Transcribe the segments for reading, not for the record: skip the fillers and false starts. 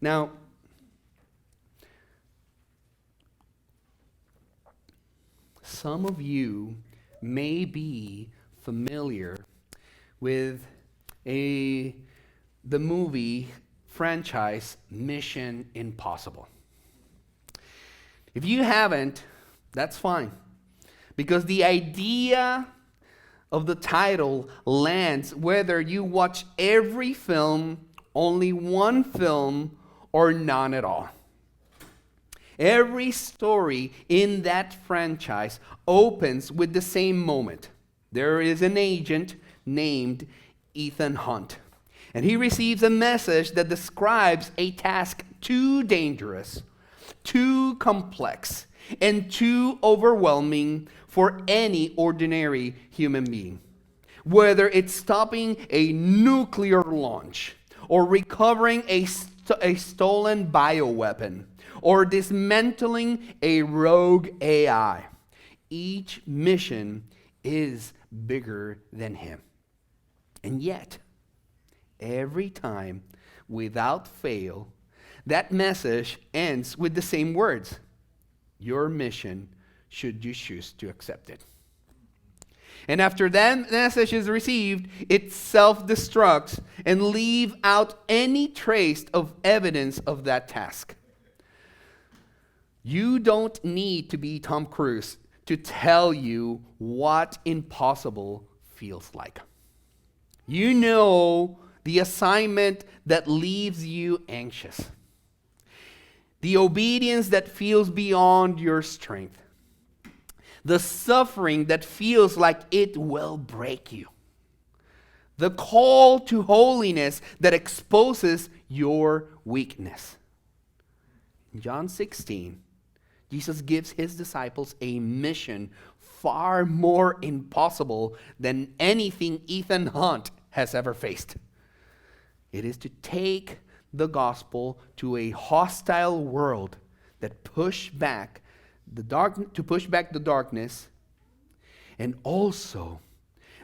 Now, some of you may be familiar with the movie franchise Mission Impossible. If you haven't, that's fine. Because the idea of the title lands whether you watch every film, only one film, or none at all. Every story in that franchise opens with the same moment. There is an agent named Ethan Hunt, and he receives a message that describes a task too dangerous, too complex, and too overwhelming for any ordinary human being. Whether it's stopping a nuclear launch, or recovering a stolen bioweapon, or dismantling a rogue AI, each mission is bigger than him. And yet, every time, without fail, that message ends with the same words: your mission, should you choose to accept it. And after that message is received, it self-destructs and leaves out any trace of evidence of that task. You don't need to be Tom Cruise to tell you what impossible feels like. You know the assignment that leaves you anxious, the obedience that feels beyond your strength, the suffering that feels like it will break you, the call to holiness that exposes your weakness. In John 16, Jesus gives his disciples a mission far more impossible than anything Ethan Hunt has ever faced. It is to take the gospel to a hostile world that push back the darkness, and also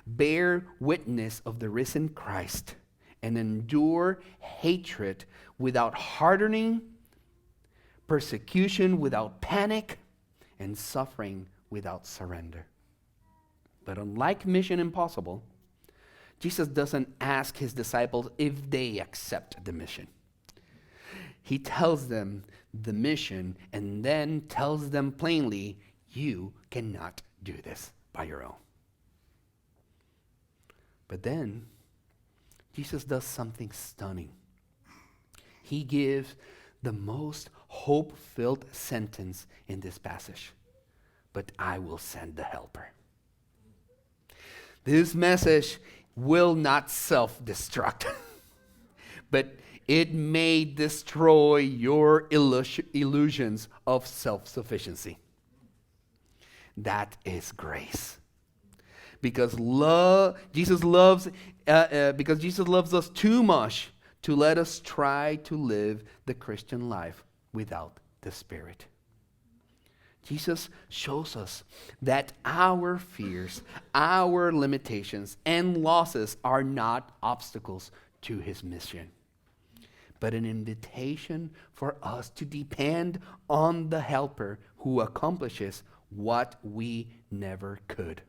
bear witness of the risen Christ and endure hatred without hardening, persecution without panic, and suffering without surrender. But unlike Mission Impossible, Jesus doesn't ask his disciples if they accept the mission. He tells them the mission and then tells them plainly, you cannot do this by your own. But then, Jesus does something stunning. He gives the most hope-filled sentence in this passage. But I will send the helper. This message will not self-destruct, but it may destroy your illusions of self-sufficiency. That is grace. Because Jesus loves us too much to let us try to live the Christian life without the Spirit. Jesus shows us that our fears, our limitations, and losses are not obstacles to his mission, but an invitation for us to depend on the helper who accomplishes what we never could.